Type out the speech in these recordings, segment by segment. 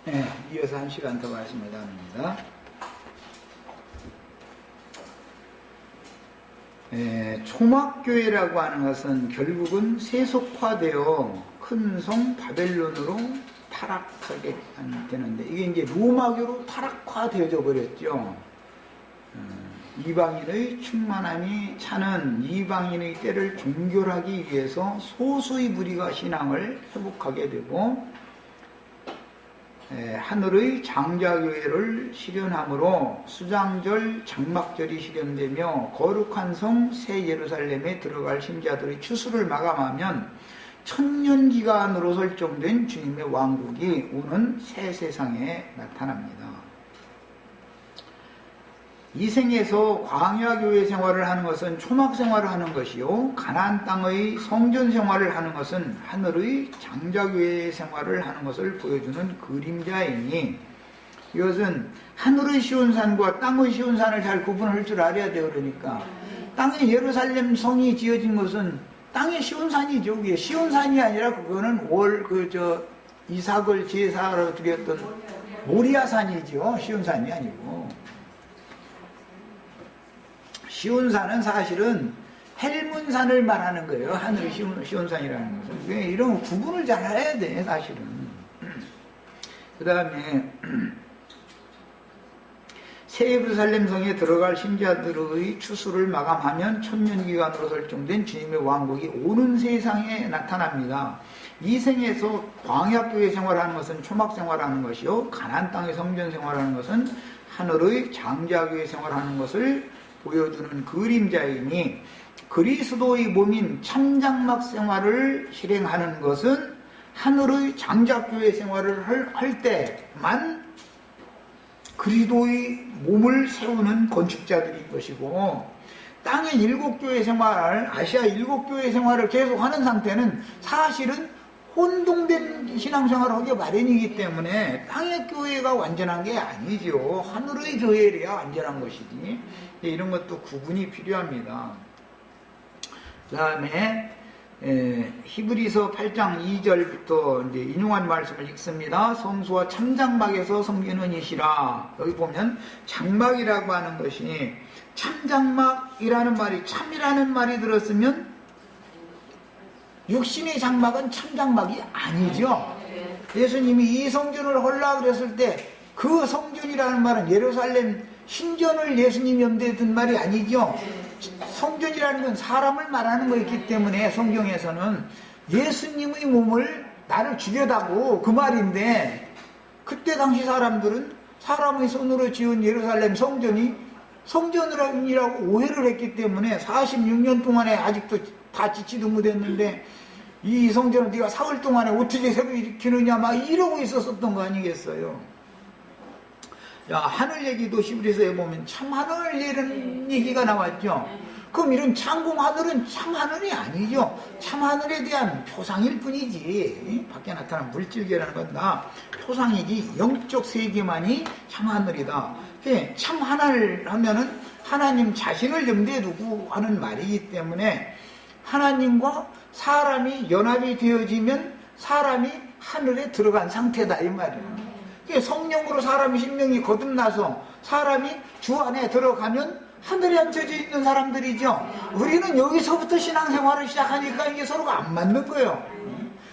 네, 이어서 1시간 더 말씀을 나눕니다. 초막교회라고 하는 것은 결국은 세속화되어 큰 성 바벨론으로 타락하게 되는데, 이게 이제 로마교로 타락화되어져 버렸죠. 이방인의 충만함이 차는 이방인의 때를 종결하기 위해서 소수의 무리가 신앙을 회복하게 되고, 하늘의 장자교회를 실현함으로 수장절, 장막절이 실현되며 거룩한 성 새 예루살렘에 들어갈 신자들의 추수를 마감하면 천년기간으로 설정된 주님의 왕국이 오는 새 세상에 나타납니다. 이 생에서 광야교회 생활을 하는 것은 초막 생활을 하는 것이요, 가나안 땅의 성전 생활을 하는 것은 하늘의 장자교회 생활을 하는 것을 보여주는 그림자이니, 이것은 하늘의 시온산과 땅의 시온산을 잘 구분할 줄 알아야 돼요. 그러니까 땅에 예루살렘 성이 지어진 것은 땅의 시온산이죠. 그게 시온산이 아니라 그거는 이삭을 제사로 드렸던 모리아산이죠. 시온산이 아니고. 시온산은 사실은 헬문산을 말하는 거예요. 하늘의 시온산이라는 것은. 이런 구분을 잘 해야 돼, 사실은. 그 다음에 새 예루살렘 성에 들어갈 신자들의 추수를 마감하면 천년기간으로 설정된 주님의 왕국이 오는 세상에 나타납니다. 이 생에서 광야교회 생활하는 것은 초막 생활하는 것이요, 가나안 땅의 성전 생활하는 것은 하늘의 장자교회 생활하는 것을 보여주는 그림자이니, 그리스도의 몸인 참장막 생활을 실행하는 것은 하늘의 장자교회 생활을 할 때만 그리스도의 몸을 세우는 건축자들인 것이고, 땅의 일곱교회 생활, 아시아 일곱교회 생활을 계속하는 상태는 사실은 혼동된 신앙생활을 하기 마련이기 때문에 땅의 교회가 완전한 게 아니죠. 하늘의 교회래야 완전한 것이지. 이런 것도 구분이 필요합니다. 그 다음에 히브리서 8장 2절부터 이제 인용한 말씀을 읽습니다. 성수와 참장막에서 섬기는 이시라. 여기 보면 장막이라고 하는 것이, 참장막이라는 말이, 참이라는 말이 들었으면 육신의 장막은 참장막이 아니죠. 예수님이 이 성전을 하려고 그랬을 때 그 성전이라는 말은 예루살렘 신전을 예수님 염두에 둔 말이 아니죠. 성전이라는 건 사람을 말하는 거였기 때문에 성경에서는 예수님의 몸을 나를 죽여다고 그 말인데, 그때 당시 사람들은 사람의 손으로 지은 예루살렘 성전이 성전이라고 오해를 했기 때문에 46년 동안에 아직도 다 짓지도 못했는데, 이 성전을 네가 사흘 동안에 어떻게 세우느냐 막 이러고 있었던 거 아니겠어요. 야, 하늘 얘기도 히브리서에 보면 참 하늘이라는 얘기가 나왔죠. 그럼 이런 창공 하늘은 참 하늘이 아니죠. 참 하늘에 대한 표상일 뿐이지, 밖에 나타난 물질계라는 건 다 표상이지 영적 세계만이 참 하늘이다. 참 하늘 하면은 하나님 자신을 염두에 두고 하는 말이기 때문에, 하나님과 사람이 연합이 되어지면 사람이 하늘에 들어간 상태다 이 말이에요. 성령으로 사람이 심령이 거듭나서 사람이 주 안에 들어가면 하늘에 앉혀져 있는 사람들이죠. 우리는 여기서부터 신앙생활을 시작하니까 이게 서로가 안 맞는 거예요.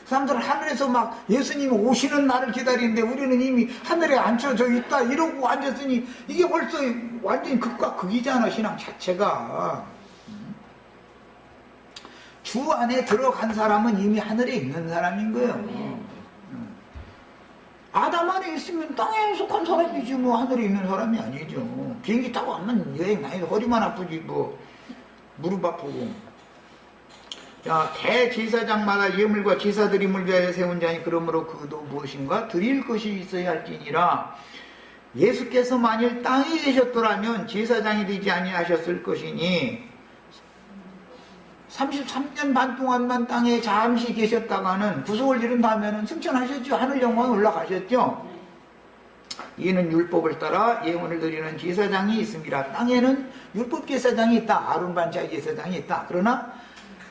사람들은 하늘에서 막 예수님이 오시는 날을 기다리는데 우리는 이미 하늘에 앉혀져 있다 이러고 앉았으니 이게 벌써 완전히 극과 극이잖아, 신앙 자체가. 주 안에 들어간 사람은 이미 하늘에 있는 사람인 거예요. 아담 안에 있으면 땅에 속한 사람이지 뭐 하늘에 있는 사람이 아니죠. 비행기 타고 가면 여행 다니도 허리만 아프지 뭐 무릎 아프고. 자, 대제사장마다 예물과 제사 드림을 위하여 세운 자니 그러므로 그도 무엇인가 드릴 것이 있어야 할지니라. 예수께서 만일 땅에 계셨더라면 제사장이 되지 아니하셨을 것이니, 33년 반 동안만 땅에 잠시 계셨다가는 구속을 이룬 다음에는 승천하셨죠. 하늘 영광에 올라가셨죠. 이는 율법을 따라 예언을 드리는 제사장이 있습니다. 땅에는 율법 제사장이 있다. 아론 반차의 제사장이 있다. 그러나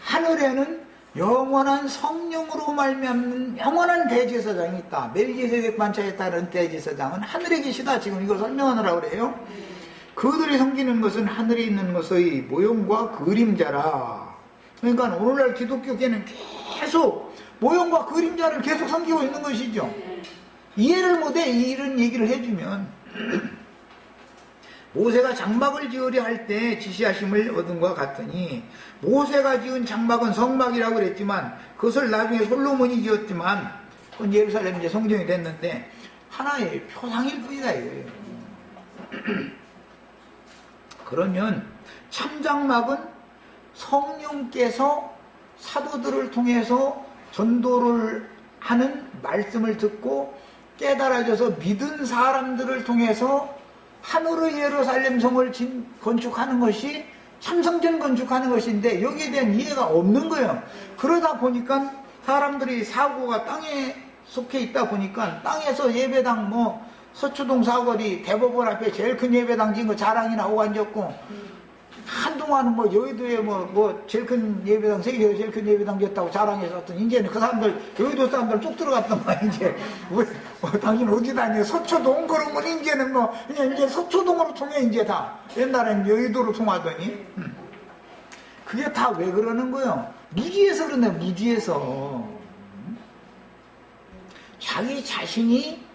하늘에는 영원한 성령으로 말미암는 영원한 대제사장이 있다. 멜기세덱 반차에 따른 대제사장은 하늘에 계시다. 지금 이거 설명하느라고 그래요. 그들이 섬기는 것은 하늘에 있는 것의 모형과 그림자라. 그러니까 오늘날 기독교계는 계속 모형과 그림자를 계속 섬기고 있는 것이죠. 이해를 못해. 이런 얘기를 해주면 모세가 장막을 지으려 할 때 지시하심을 얻은 것 같으니, 모세가 지은 장막은 성막이라고 그랬지만 그것을 나중에 솔로몬이 지었지만 그건 예루살렘 이제 성전이 됐는데 하나의 표상일 뿐이다 이거예요. 그러면 참장막은 성령께서 사도들을 통해서 전도를 하는 말씀을 듣고 깨달아져서 믿은 사람들을 통해서 하늘의 예루살렘 성을 건축하는 것이 참성전 건축하는 것인데 여기에 대한 이해가 없는 거예요. 그러다 보니까 사람들이 사고가 땅에 속해 있다 보니까 땅에서 예배당 서초동 사거리 대법원 앞에 제일 큰 예배당 지은 거 자랑이 나오고 앉았고, 한동안은 여의도에 제일 큰 예배당, 세계에서 제일 큰 예배당 지었다고 자랑했었던, 이제는 그 사람들, 여의도 사람들 쭉 들어갔단 말이야, 이제. 당신 어디 다녀? 서초동? 그러면 이제는 그냥 이제 서초동으로 통해, 이제 다. 옛날엔 여의도로 통하더니. 그게 다 왜 그러는 거예요? 무지해서 그러네, 무지해서. 자기 자신이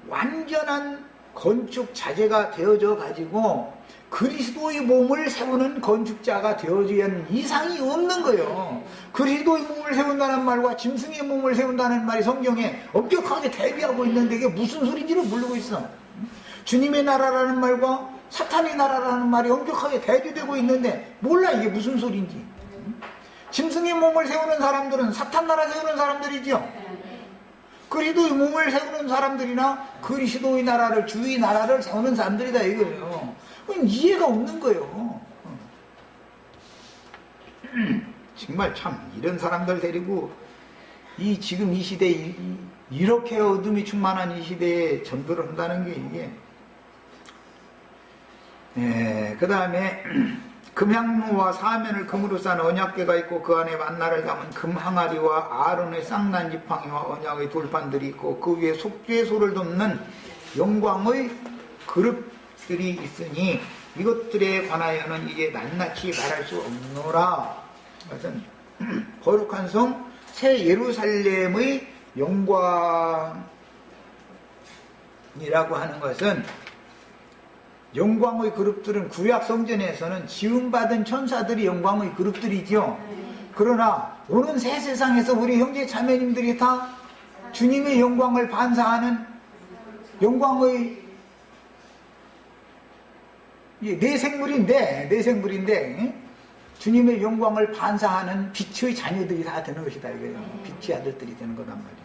완전한 건축 자재가 되어져 가지고 그리스도의 몸을 세우는 건축자가 되어져야 하는 이상이 없는 거예요. 그리스도의 몸을 세운다는 말과 짐승의 몸을 세운다는 말이 성경에 엄격하게 대비하고 있는데 이게 무슨 소리인지를 모르고 있어. 주님의 나라라는 말과 사탄의 나라라는 말이 엄격하게 대비되고 있는데 몰라 이게 무슨 소리인지. 짐승의 몸을 세우는 사람들은 사탄 나라 세우는 사람들이죠. 그리스도의 몸을 세우는 사람들이나 그리스도의 나라를, 주의 나라를 세우는 사람들이다 이거예요. 이해가 없는 거예요. 정말 참 이런 사람들 데리고 지금 이 시대에 이렇게 어둠이 충만한 이 시대에 전도를 한다는 게 이게 그 다음에 금향로와 사면을 금으로 싼 언약궤가 있고 그 안에 만나를 담은 금항아리와 아론의 쌍난 지팡이와 언약의 돌판들이 있고 그 위에 속죄소를 돕는 영광의 그릇들이 있으니 이것들에 관하여는 이제 낱낱이 말할 수 없노라. 그것은 거룩한 성 새 예루살렘의 영광이라고 하는 것은, 영광의 그룹들은 구약 성전에서는 지음받은 천사들이 영광의 그룹들이죠. 그러나 오는 새 세상에서 우리 형제 자매님들이 다 주님의 영광을 반사하는 영광의 내생물인데 주님의 영광을 반사하는 빛의 자녀들이 다 되는 것이다 이거예요. 빛의 아들들이 되는 거단 말이에요.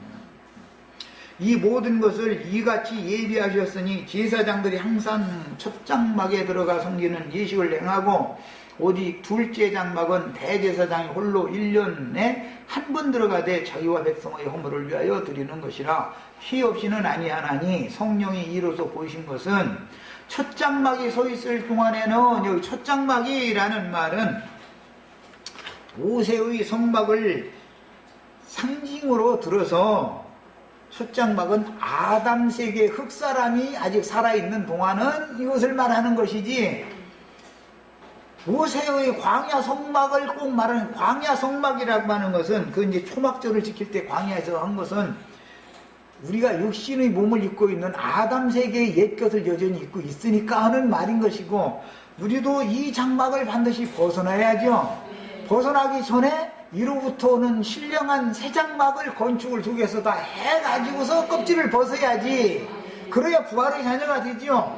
이 모든 것을 이같이 예비하셨으니 제사장들이 항상 첫 장막에 들어가 섬기는 예식을 행하고 오직 둘째 장막은 대제사장이 홀로 1년에 한 번 들어가되 자기와 백성의 허물을 위하여 드리는 것이라. 피 없이는 아니하나니 성령이 이로써 보이신 것은 첫 장막이 서 있을 동안에는, 여기 첫 장막이라는 말은 모세의 성막을 상징으로 들어서 첫 장막은 아담 세계 흙사람이 아직 살아있는 동안은 이것을 말하는 것이지, 모세의 광야 성막을 꼭 말하는, 광야 성막이라고 하는 것은 그 이제 초막절을 지킬 때 광야에서 한 것은 우리가 육신의 몸을 입고 있는 아담 세계의 옛것을 여전히 입고 있으니까 하는 말인 것이고, 우리도 이 장막을 반드시 벗어나야죠. 벗어나기 전에 이로부터 오는 신령한 새 장막을 건축을 속에서 다 해가지고서 껍질을 벗어야지. 그래야 부활의 자녀가 되죠.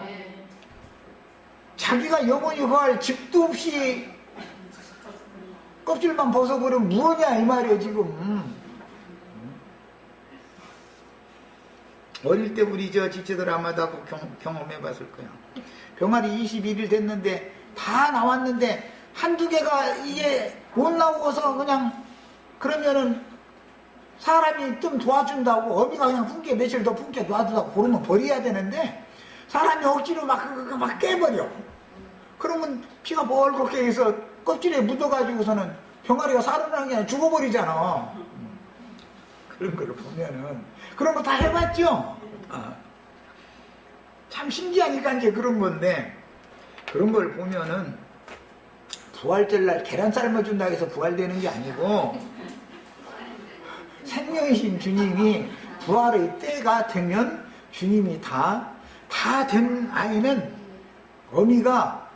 자기가 영원히 구할 집도 없이 껍질만 벗어버리면 무엇이냐 이 말이에요 지금. 어릴 때 우리 지체들 아마 다 경험해 봤을 거야. 병아리 21일 됐는데 다 나왔는데 한두 개가 이게 못 나오고서 그냥, 그러면은 사람이 좀 도와준다고 어미가 그냥 품게 며칠 더 품게 놔두다고 그러면 버려야 되는데 사람이 억지로 막 깨버려. 그러면 피가 벌겋게 해서 껍질에 묻어가지고서는 병아리가 살아나는 게 아니라 죽어버리잖아. 그런 걸 보면은 그런 거 다 해봤죠. 참 신기하니까 이제 그런 건데, 그런 걸 보면은 부활절 날 계란 삶아준다고 해서 부활되는 게 아니고, 생명이신 주님이 부활의 때가 되면 주님이 다 된 아이는 어미가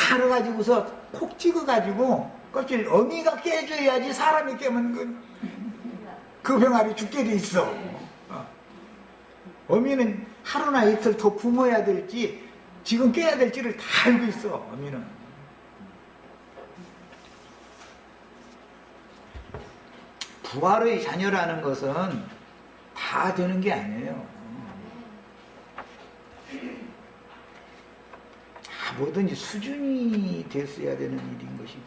팔아가지고서 콕 찍어가지고 껍질, 어미가 깨줘야지 사람이 깨면 그 병아리 죽게 돼 있어. 어미는 하루나 이틀 더 굶어야 될지 지금 깨야 될지를 다 알고 있어. 어미는. 부활의 자녀라는 것은 다 되는 게 아니에요. 뭐든지 수준이 됐어야 되는 일인 것이죠.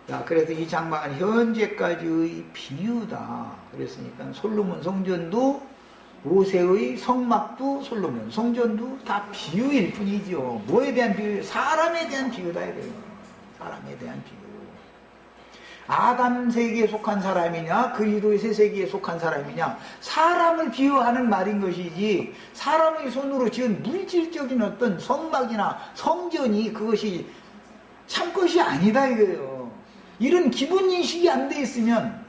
자, 그래서 이 장막은 현재까지의 비유다. 그랬으니까 솔로몬 성전도, 모세의 성막도, 솔로몬 성전도 다 비유일 뿐이죠. 뭐에 대한 비유? 사람에 대한 비유다 이거예요. 사람에 대한 비유. 아담 세계에 속한 사람이냐, 그리스도의 새 세계에 속한 사람이냐, 사람을 비유하는 말인 것이지, 사람의 손으로 지은 물질적인 어떤 성막이나 성전이 그것이 참 것이 아니다 이거예요. 이런 기본 인식이 안 돼 있으면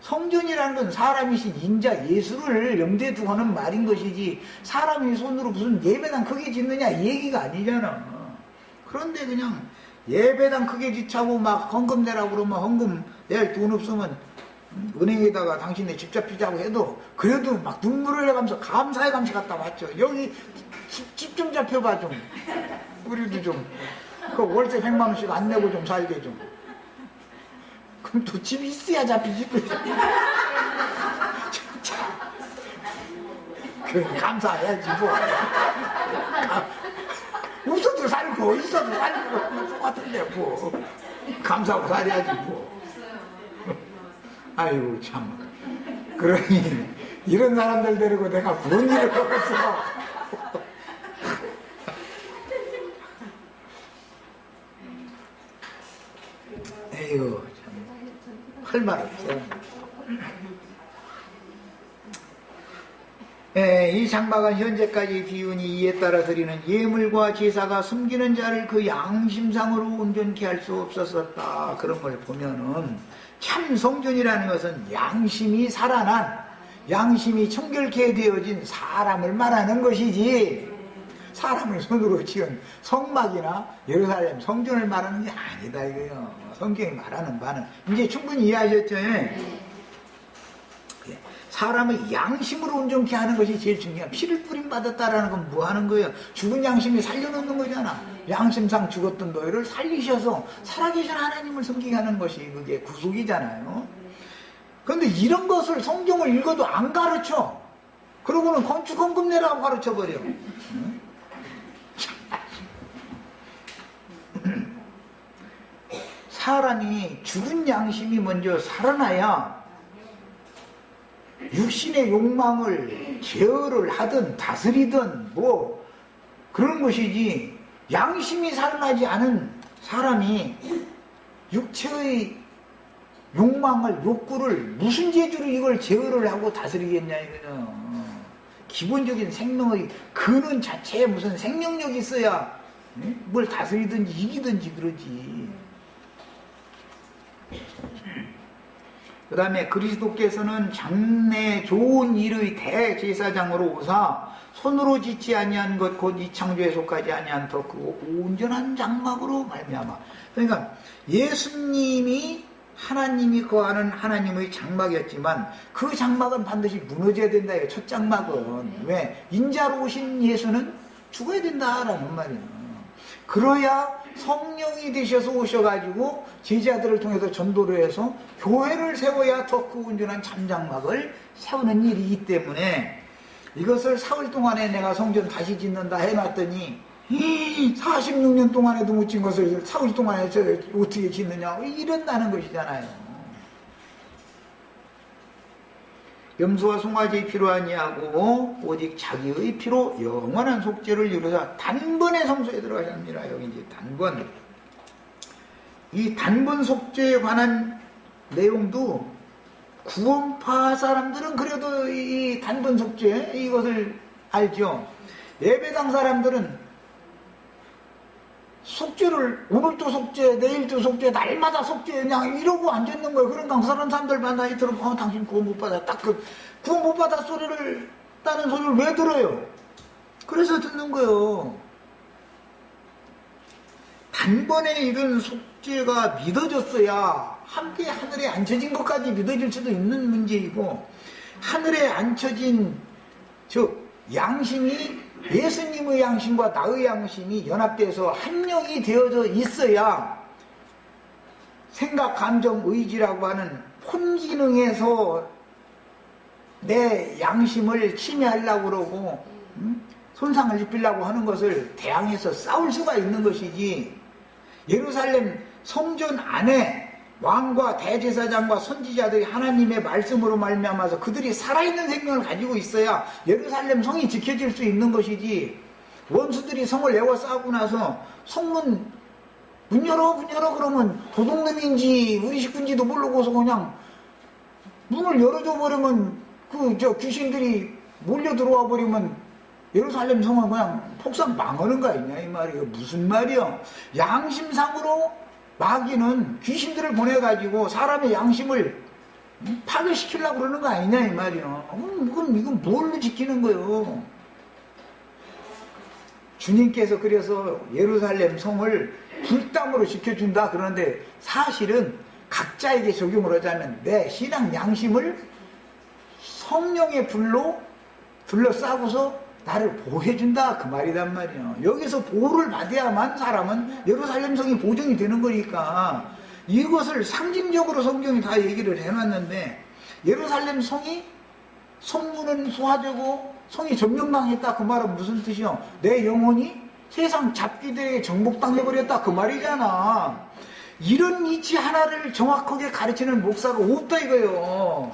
성전이라는 건 사람이신 인자 예수를 염두에 두고 하는 말인 것이지, 사람의 손으로 무슨 예배당 크게 짓느냐 이 얘기가 아니잖아. 그런데 그냥 예배당 크게 짓자고 막 헌금 내라고 그러면 헌금 낼 돈 없으면 은행에다가 당신네 집 잡히자고 해도 그래도 막 눈물을 흘려가면서 감사의 감시 갖다 왔죠. 여기 집 좀 잡혀봐 좀. 우리도 좀 그 월세 100만 원씩 안 내고 좀 살게 좀. 그럼 또 집이 있어야 잡히지. 그래 감사해야지 뭐. 웃어도 살고 있어도 살고 똑같은데 뭐 감사하고 살아야지 뭐. 아이고 참. 그러니 이런 사람들 데리고 내가 뭔 일을 하겠어. 에이구 참 할 말 없어. 이 장막은 현재까지 비운이 이에 따라 드리는 예물과 제사가 숨기는 자를 그 양심상으로 온전케 할 수 없었었다. 그런 걸 보면은 참 성전이라는 것은 양심이 살아난, 양심이 청결케 되어진 사람을 말하는 것이지, 사람을 손으로 지은 성막이나 예루살렘 성전을 말하는 게 아니다 이거예요. 성경이 말하는 바는 이제 충분히 이해하셨죠? 사람의 양심으로 온전케 하는 것이 제일 중요해요. 피를 뿌림 받았다라는 건 뭐 하는 거예요? 죽은 양심이 살려놓는 거잖아. 양심상 죽었던 너희를 살리셔서 살아계신 하나님을 섬기게 하는 것이 그게 구속이잖아요. 그런데 이런 것을 성경을 읽어도 안 가르쳐. 그러고는 건축헌금 내라고 가르쳐버려. 사람이 죽은 양심이 먼저 살아나야 육신의 욕망을 제어를 하든 다스리든 뭐 그런 것이지, 양심이 살아나지 않은 사람이 육체의 욕망을, 욕구를 무슨 재주로 이걸 제어를 하고 다스리겠냐 이거는. 기본적인 생명의 근원 자체에 무슨 생명력이 있어야 뭘 다스리든지 이기든지 그러지. 그 다음에 그리스도께서는 장래 좋은 일의 대제사장으로 오사 손으로 짓지 아니한 것 곧 이 창조에 속하지 아니한 더 그 온전한 장막으로 말미암아. 그러니까 예수님이 하나님이 거하는 하나님의 장막이었지만 그 장막은 반드시 무너져야 된다. 첫 장막은. 왜? 인자로 오신 예수는 죽어야 된다라는 말이에요. 그러야 성령이 되셔서 오셔가지고 제자들을 통해서 전도를 해서 교회를 세워야 더 그 온전한 참장막을 세우는 일이기 때문에, 이것을 사흘 동안에 내가 성전 다시 짓는다 해놨더니 46년 동안에도 못 짓는 것을 사흘 동안에 어떻게 짓느냐 이런다는 것이잖아요. 염소와 송아지의 피로 아니하고 오직 자기의 피로 영원한 속죄를 이루사 단번에 성소에 들어가셨느니라. 여기 이제 단번. 이 단번 속죄에 관한 내용도 구원파 사람들은 그래도 이 단번 속죄 이것을 알죠. 예배당 사람들은 속죄를 오늘도 속죄, 내일도 속죄, 날마다 속죄 그냥 이러고 앉아있는 거예요. 그러니까 그 사람들 만나서 들으면 당신 구원 못 받아. 딱 그 구원 못 받아 소리를 따는 소리를 왜 들어요? 그래서 듣는 거예요. 단번에 이런 속죄가 믿어졌어야 함께 하늘에 앉혀진 것까지 믿어질 수도 있는 문제이고, 하늘에 앉혀진 양심이 예수님의 양심과 나의 양심이 연합돼서 한 명이 되어져 있어야 생각, 감정, 의지라고 하는 혼기능에서 내 양심을 침해하려고 그러고 손상을 입히려고 하는 것을 대항해서 싸울 수가 있는 것이지, 예루살렘 성전 안에 왕과 대제사장과 선지자들이 하나님의 말씀으로 말미암아서 그들이 살아있는 생명을 가지고 있어야 예루살렘 성이 지켜질 수 있는 것이지, 원수들이 성을 에워싸고 나서 성문 문 열어 그러면 도둑놈인지 우리 식구인지도 모르고서 그냥 문을 열어줘 버리면 귀신들이 몰려 들어와 버리면 예루살렘 성은 그냥 폭삭 망하는 거 아니냐 이 말이에요. 무슨 말이요? 양심상으로 마귀는 귀신들을 보내가지고 사람의 양심을 파괴시키려고 그러는 거 아니냐 이 말이요. 이건 뭘로 지키는 거예요? 주님께서 그래서 예루살렘 성을 불담으로 지켜준다 그러는데, 사실은 각자에게 적용을 하자면 내 신앙 양심을 성령의 불로 둘러싸고서 나를 보호해준다 그 말이란 말이에요. 여기서 보호를 받아야만 사람은 예루살렘 성이 보존이 되는 거니까, 이것을 상징적으로 성경이 다 얘기를 해놨는데, 예루살렘 성이 성문은 소화되고 성이 점령당했다 그 말은 무슨 뜻이요? 내 영혼이 세상 잡기들에게 정복당해버렸다 그 말이잖아. 이런 이치 하나를 정확하게 가르치는 목사가 없다 이거예요.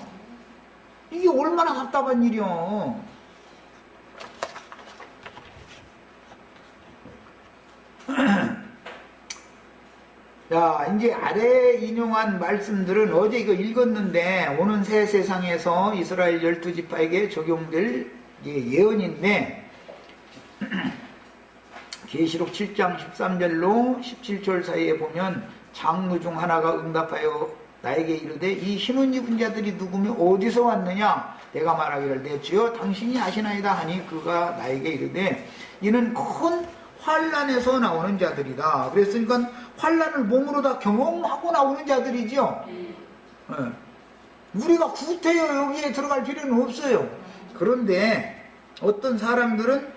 이게 얼마나 답답한 일이요. 자, 이제 아래 인용한 말씀들은 어제 이거 읽었는데, 오는 새 세상에서 이스라엘 12지파에게 적용될 예언인데, 계시록 7장 13절로 17절 사이에 보면 장로 중 하나가 응답하여 나에게 이르되 이 흰옷 입은 자들이 누구며 어디서 왔느냐? 내가 말하기를 내 주여 당신이 아시나이다 하니 그가 나에게 이르되 이는 큰 환란에서 나오는 자들이다. 그랬으니까 환란을 몸으로 다 경험하고 나오는 자들이죠. 우리가 구태여 여기에 들어갈 필요는 없어요. 그런데 어떤 사람들은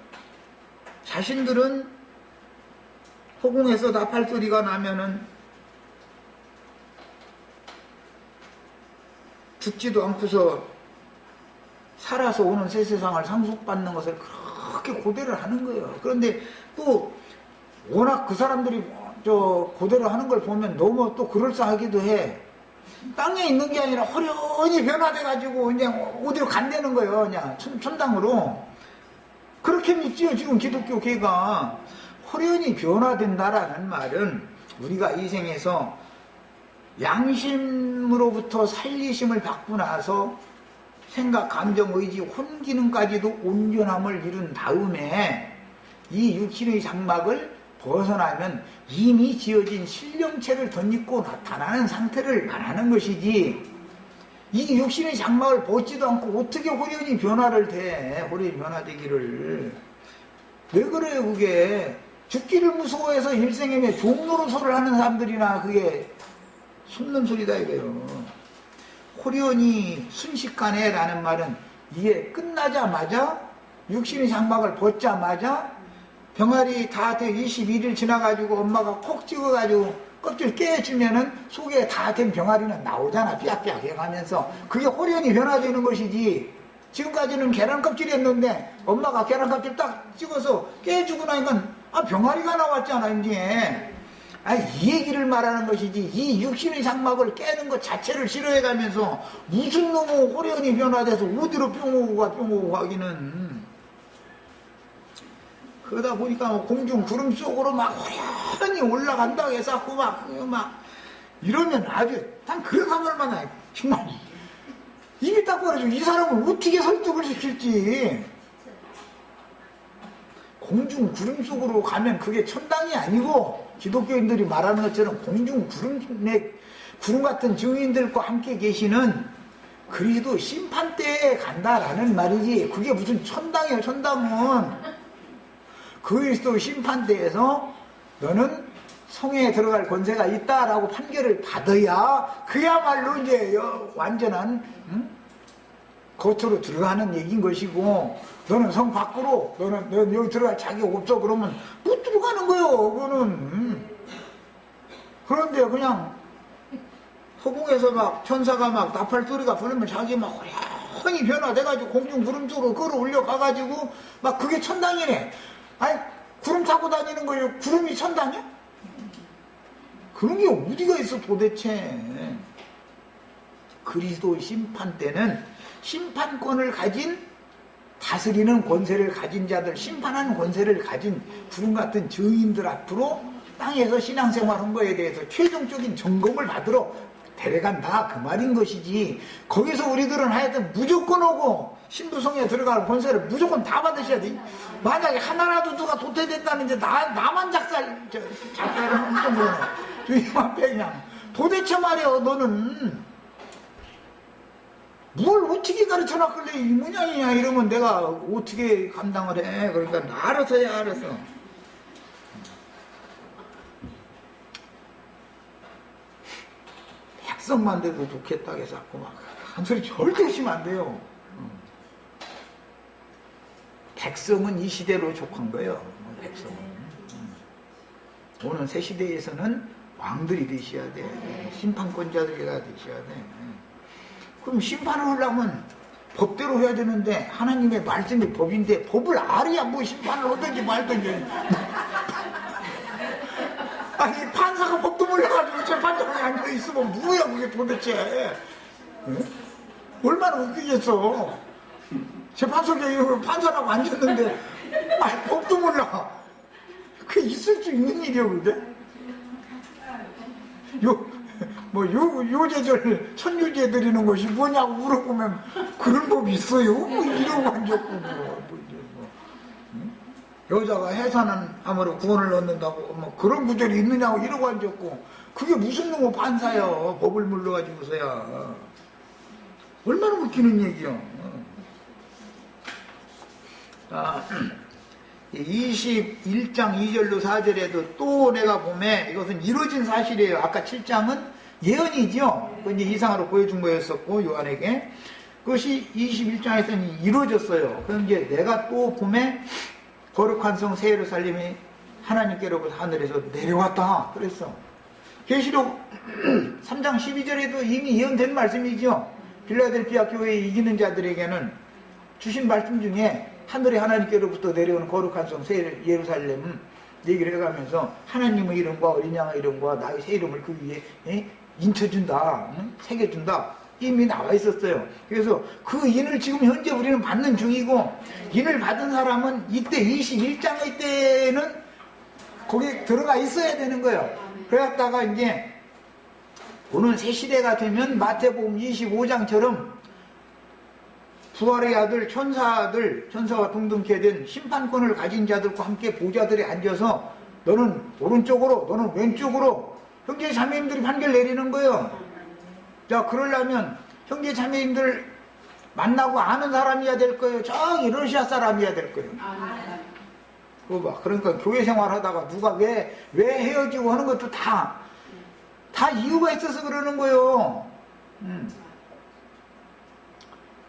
자신들은 허공에서 나팔소리가 나면은 죽지도 않고서 살아서 오는 새 세상을 상속받는 것을 그렇게 고대를 하는 거예요. 그런데 또 워낙 그 사람들이 고대를 하는 걸 보면 너무 또 그럴싸하기도 해. 땅에 있는 게 아니라 호련히 변화돼가지고 그냥 어디로 간다는 거예요. 그냥 천당으로. 그렇게 믿지요, 지금 기독교계가. 호련히 변화된다라는 말은 우리가 이 생에서 양심으로부터 살리심을 받고 나서 생각, 감정, 의지, 혼기능까지도 온전함을 이룬 다음에 이 육신의 장막을 벗어나면 이미 지어진 신령체를 덧입고 나타나는 상태를 말하는 것이지, 이 육신의 장막을 벗지도 않고 어떻게 호련히 변화를 돼? 호련히 변화되기를. 왜 그래요 그게? 죽기를 무서워해서 일생에 종노릇소를 하는 사람들이나 그게 숨는 소리다 이거예요. 호련히 순식간에 라는 말은 이게 끝나자마자, 육신의 장막을 벗자마자 병아리 다 돼 21일 지나가지고 엄마가 콕 찍어가지고 껍질 깨주면은 속에 다 된 병아리는 나오잖아. 삐약삐약 해가면서. 그게 호련히 변화되는 것이지, 지금까지는 계란 껍질이었는데 엄마가 계란 껍질 딱 찍어서 깨주고 나니까 병아리가 나왔잖아 이제. 이 얘기를 말하는 것이지, 이 육신의 장막을 깨는 것 자체를 싫어해가면서 무슨 놈의 호련히 변화돼서 어디로 뿅오고 가기는. 그러다 보니까 공중 구름 속으로 막 호련히 올라간다고 해서 막 이러면 아주 난 그래서 얼마나 정말 입이 딱 벌어지고 이 사람을 어떻게 설득을 시킬지. 공중 구름 속으로 가면 그게 천당이 아니고 기독교인들이 말하는 것처럼 공중 구름 같은 증인들과 함께 계시는 그리스도 심판대에 간다라는 말이지 그게 무슨 천당이에요. 천당은 그리스도 심판대에서 너는 성에 들어갈 권세가 있다라고 판결을 받아야 그야말로 이제 완전한 겉으로 들어가는 얘기인 것이고, 너는 성 밖으로 너는 여기 들어갈 자격 없어 그러면 못 들어가는 거예요. 그거는. 그런데 그냥 허공에서 막 천사가 막 나팔 소리가 부르면 자기 막 허니 변화돼가지고 공중 구름 쪽으로 끌어올려 가가지고 막 그게 천당이네. 아니 구름 타고 다니는 거예요. 구름이 천당이야? 그런 게 어디가 있어 도대체. 그리스도 심판 때는 심판권을 가진 다스리는 권세를 가진 자들, 심판하는 권세를 가진 구름 같은 증인들 앞으로 땅에서 신앙생활한 거에 대해서 최종적인 점검을 받으러 데려간다 그 말인 것이지. 거기서 우리들은 하여튼 무조건 오고 신부성에 들어갈 권세를 무조건 다 받으셔야 돼. 만약에 하나라도 누가 도태됐다는데 나만 작살을 엄청 그러네. 주님 앞에 그냥 도대체 말이야 너는 뭘 어떻게 가르쳐놨길래 이 모양이냐 이러면 내가 어떻게 감당을 해. 그러니까 알아서 해. 알아서. 백성만 돼도 좋겠다 해서 막 한 소리 절대 하시면 안 돼요. 백성은 이 시대로 족한 거예요. 백성은. 오는 새 시대에서는 왕들이 되셔야 돼. 심판권자들이 되셔야 돼. 그럼 심판을 하려면 법대로 해야 되는데 하나님의 말씀이 법인데 법을 알아야 뭐 심판을 하든지 말든지. 아니 판사가 법도 몰라가지고 재판장에 앉아있으면 뭐야 그게 도대체. 응? 얼마나 웃기겠어. 재판석에 판사라고 앉았는데 아니 법도 몰라. 그게 있을 수 있는 일이야 그게? 요제절 천유제 드리는 것이 뭐냐고 물어보면 그런 법이 있어요? 뭐 이러고 앉았고 여자가 해산함으로 구원을 얻는다고 뭐 그런 구절이 있느냐고 이러고 앉았고 그게 무슨 놈의 판사야. 법을 물러가지고서야. 얼마나 웃기는 얘기야. 21장 2절로 4절에도 또 내가 보면 이것은 이루어진 사실이에요. 아까 7장은 예언이죠. 이제 이상으로 보여준 거였었고 요한에게 그것이 21장에서는 이루어졌어요. 그럼 이제 내가 또 보면 거룩한 성 새 예루살렘이 하나님께로부터 하늘에서 내려왔다 그랬어. 계시록 3장 12절에도 이미 예언된 말씀이죠. 빌라델피아 교회에 이기는 자들에게는 주신 말씀 중에 하늘에 하나님께로부터 내려오는 거룩한 성 새 예루살렘 얘기를 해가면서 하나님의 이름과 어린 양의 이름과 나의 새 이름을 그 위에 인쳐준다, 새겨준다 이미 나와 있었어요. 그래서 그 인을 지금 현재 우리는 받는 중이고 인을 받은 사람은 이때 21장의 때는 거기 들어가 있어야 되는 거예요. 그랬다가 이제 오는 새 시대가 되면 마태복음 25장처럼 부활의 아들 천사와 동등케 된 심판권을 가진 자들과 함께 보좌들이 앉아서 너는 오른쪽으로 너는 왼쪽으로 형제 자매님들이 판결 내리는 거예요. 자 그러려면 형제 자매님들 만나고 아는 사람이어야 될 거예요. 저기 러시아 사람이어야 될 거예요. 그거 봐. 그러니까 교회 생활하다가 누가 왜 헤어지고 하는 것도 다 이유가 있어서 그러는 거예요.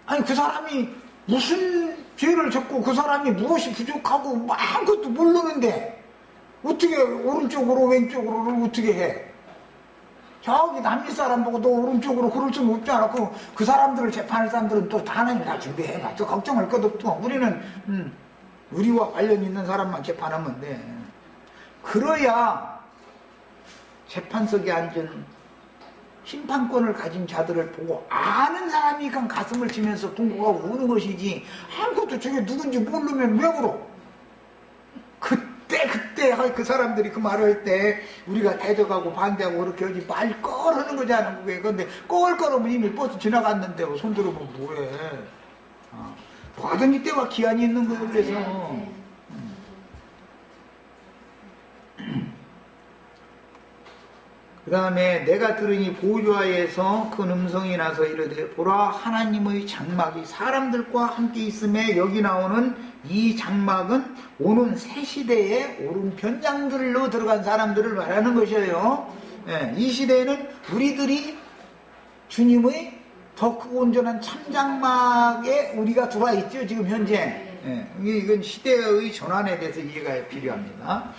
아니 그 사람이 무슨 죄를 졌고 그 사람이 무엇이 부족하고 뭐 아무것도 모르는데 어떻게 오른쪽으로 왼쪽으로를 어떻게 해? 저기 남미 사람 보고 너 오른쪽으로 그럴 수는 없잖아. 그 사람들을 재판할 사람들은 또 하나님 다 준비해봐. 또 걱정할 것 없고 우리는 우리와 관련 있는 사람만 재판하면 돼. 그래야 재판석에 앉은 심판권을 가진 자들을 보고 아는 사람이 그냥 가슴을 치면서 동고하고 우는 것이지 아무것도 저게 누군지 모르면 왜 울어? 그때 그때 그 사람들이 그 말할 때 우리가 대적하고 반대하고 그렇게 하지 말 껄하는 거잖아. 그게. 근데 껄껄하면 이미 버스 지나갔는데 뭐 손 들어보면 뭐해. 뭐하든 이때가 기한이 있는 거예요. 그래서 그 다음에 내가 들으니 보좌에서 큰 음성이 나서 이르되 보라 하나님의 장막이 사람들과 함께 있음에 여기 나오는 이 장막은 오는 새 시대에 오른편 장들로 들어간 사람들을 말하는 것이에요. 예, 이 시대에는 우리들이 주님의 더 크고 온전한 참장막에 우리가 들어와 있죠. 지금 현재. 예, 이건 시대의 전환에 대해서 이해가 필요합니다.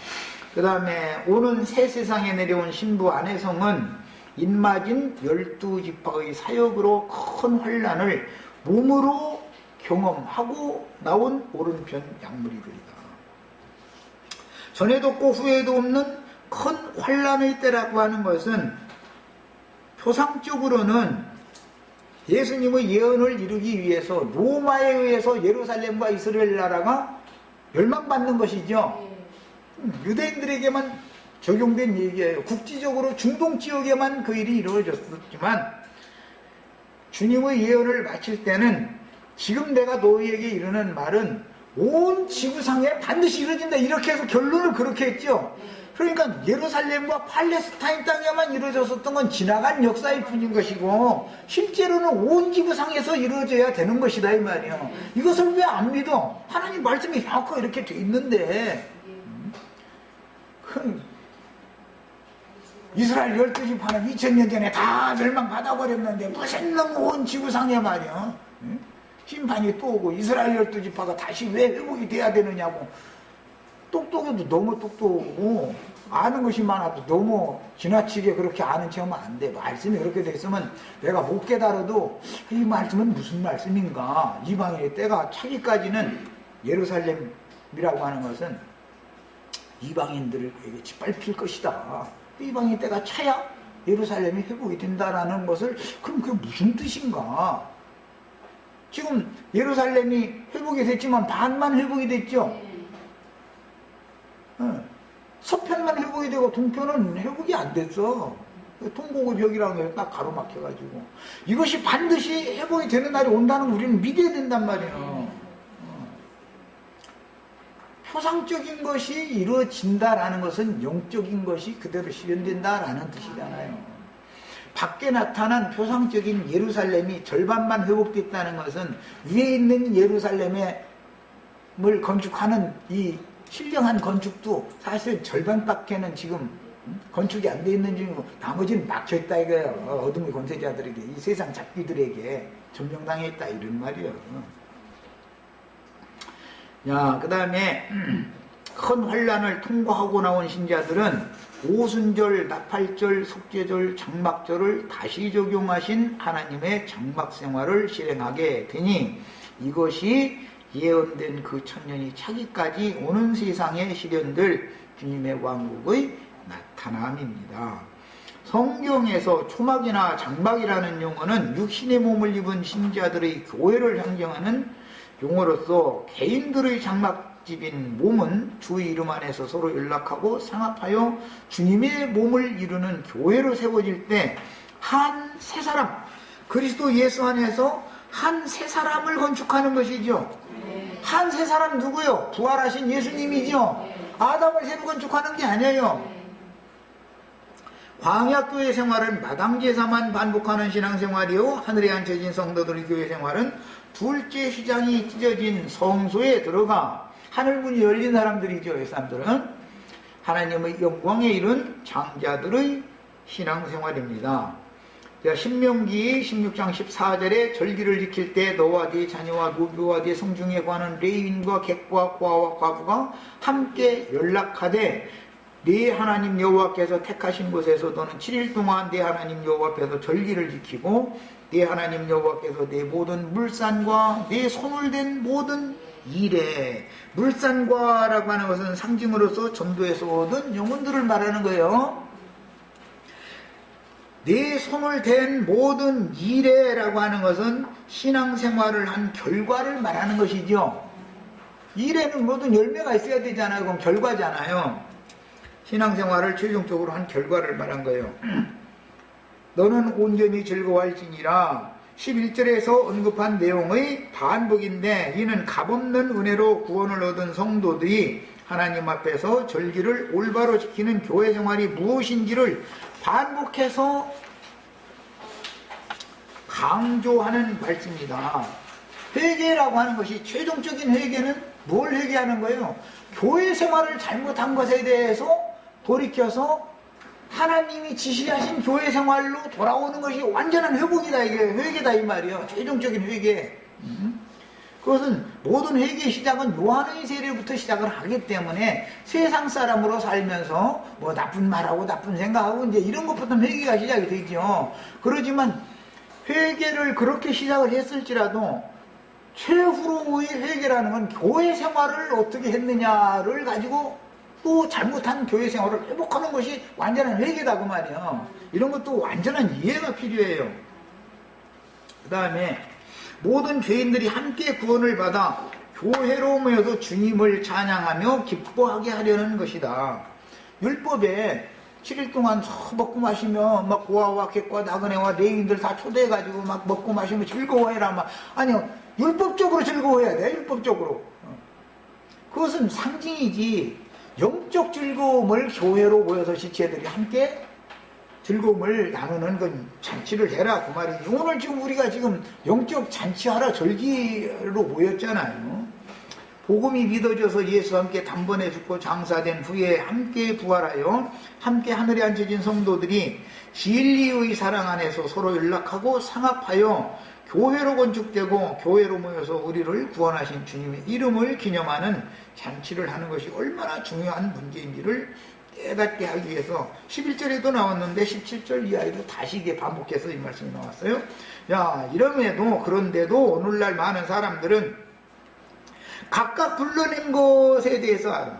그 다음에 오는 새 세상에 내려온 신부 안혜성은 입맞은 12지파의 사역으로 큰 환난을 몸으로 경험하고 나온 오른편 약물이들이다. 전에도 없고 후에도 없는 큰 환난의 때라고 하는 것은 표상적으로는 예수님의 예언을 이루기 위해서 로마에 의해서 예루살렘과 이스라엘 나라가 멸망받는 것이죠. 유대인들에게만 적용된 얘기예요. 국지적으로 중동 지역에만 그 일이 이루어졌지만 주님의 예언을 마칠 때는 지금 내가 너희에게 이르는 말은 온 지구상에 반드시 이루어진다. 이렇게 해서 결론을 그렇게 했죠. 그러니까 예루살렘과 팔레스타인 땅에만 이루어졌었던 건 지나간 역사일 뿐인 것이고 실제로는 온 지구상에서 이루어져야 되는 것이다 이 말이에요. 이것을 왜 안 믿어? 하나님 말씀이 정확하게 이렇게 돼 있는데 이스라엘 12지파는 2000년 전에 다 멸망받아버렸는데 무슨 놈 온 지구상에 말이야. 심판이 또 오고 이스라엘 12지파가 다시 왜 회복이 돼야 되느냐고. 똑똑해도 너무 똑똑하고 아는 것이 많아도 너무 지나치게 그렇게 아는 체 하면 안 돼. 말씀이 그렇게 돼 있으면 내가 못 깨달아도 이 말씀은 무슨 말씀인가. 이방인의 때가 차기까지는 예루살렘이라고 하는 것은 이방인들에게 짓밟힐 것이다. 이방인 때가 차야 예루살렘이 회복이 된다라는 것을 그럼 그게 무슨 뜻인가? 지금 예루살렘이 회복이 됐지만 반만 회복이 됐죠. 서편만 회복이 되고 동편은 회복이 안 됐어. 통곡의 벽이라는 게 딱 가로막혀가지고 이것이 반드시 회복이 되는 날이 온다는 걸 우리는 믿어야 된단 말이에요. 표상적인 것이 이루어진다라는 것은 영적인 것이 그대로 실현된다라는 뜻이잖아요. 밖에 나타난 표상적인 예루살렘이 절반만 회복됐다는 것은 위에 있는 예루살렘을 건축하는 이 신령한 건축도 사실 절반밖에는 지금 건축이 안 돼 있는 중이고 나머지는 막혀있다 이거예요. 어둠의 권세자들에게 이 세상 잡귀들에게 점령당했다 이런 말이에요. 야, 그 다음에 큰 환란을 통과하고 나온 신자들은 오순절, 나팔절, 속죄절, 장막절을 다시 적용하신 하나님의 장막 생활을 실행하게 되니 이것이 예언된 그 천년이 차기까지 오는 세상에 실현될 주님의 왕국의 나타남입니다. 성경에서 초막이나 장막이라는 용어는 육신의 몸을 입은 신자들의 교회를 상징하는 용어로서 개인들의 장막집인 몸은 주 이름 안에서 서로 연락하고 상합하여 주님의 몸을 이루는 교회로 세워질 때 한 세 사람, 그리스도 예수 안에서 한 세 사람을 건축하는 것이죠. 한 세 사람 누구요? 부활하신 예수님이죠. 아담을 새로 건축하는 게 아니에요. 광야교회 생활은 마당제사만 반복하는 신앙생활이요 하늘에 앉혀진 성도들의 교회 생활은 둘째 휘장이 찢어진 성소에 들어가 하늘문이 열린 사람들이죠. 이 사람들은 하나님의 영광에 이른 장자들의 신앙생활입니다. 신명기 16장 14절에 절기를 지킬 때 너와 네 자녀와 노교와 네 성중에 관한 레위인과 객과 고아와 과부가 함께 연락하되 네 하나님 여호와께서 택하신 곳에서 너는 7일 동안 네 하나님 여호와 앞에서 절기를 지키고 네 하나님 여호와께서 네 모든 물산과 네 손을 댄 모든 일에 물산과 라고 하는 것은 상징으로서 전도에서 얻은 영혼들을 말하는 거예요. 네 손을 댄 모든 일에 라고 하는 것은 신앙생활을 한 결과를 말하는 것이죠. 일에는 모든 열매가 있어야 되잖아요. 그럼 결과잖아요. 신앙생활을 최종적으로 한 결과를 말한 거예요. 너는 온전히 즐거워할지니라. 11절에서 언급한 내용의 반복인데, 이는 값없는 은혜로 구원을 얻은 성도들이 하나님 앞에서 절기를 올바로 지키는 교회 생활이 무엇인지를 반복해서 강조하는 말씀입니다. 회개라고 하는 것이, 최종적인 회개는 뭘 회개하는 거예요? 교회 생활을 잘못한 것에 대해서 돌이켜서 하나님이 지시하신 교회 생활로 돌아오는 것이 완전한 회복이다, 이게 회개다 이 말이에요. 최종적인 회개. 그것은 모든 회개의 시작은 요한의 세례부터 시작을 하기 때문에, 세상 사람으로 살면서 뭐 나쁜 말하고 나쁜 생각하고 이제 이런 것부터 회개가 시작이 되죠. 그러지만 회개를 그렇게 시작을 했을지라도 최후로의 회개라는 건 교회 생활을 어떻게 했느냐를 가지고 또 잘못한 교회 생활을 회복하는 것이 완전한 회개다 그 말이에요. 이런 것도 완전한 이해가 필요해요. 그 다음에 모든 죄인들이 함께 구원을 받아 교회로 모여서 주님을 찬양하며 기뻐하게 하려는 것이다. 율법에 7일 동안 먹고 마시며 막 고아와 객과 나그네와 레위인들 다 초대해가지고 막 먹고 마시며 즐거워해라 막, 아니요, 율법적으로 즐거워해야 돼. 율법적으로. 그것은 상징이지, 영적 즐거움을 교회로 모여서 지체들이 함께 즐거움을 나누는 건 잔치를 해라 그 말이지. 오늘 지금 우리가 지금 영적 잔치하라 절기로 모였잖아요. 복음이 믿어져서 예수와 함께 단번에 죽고 장사된 후에 함께 부활하여 함께 하늘에 앉혀진 성도들이 진리의 사랑 안에서 서로 연락하고 상합하여 교회로 건축되고 교회로 모여서 우리를 구원하신 주님의 이름을 기념하는 잔치를 하는 것이 얼마나 중요한 문제인지를 깨닫게 하기 위해서 11절에도 나왔는데 17절 이하에도 다시 이게 반복해서 이 말씀이 나왔어요. 야, 이럼에도 그런데도 오늘날 많은 사람들은 각각 불러낸 것에 대해서 알아.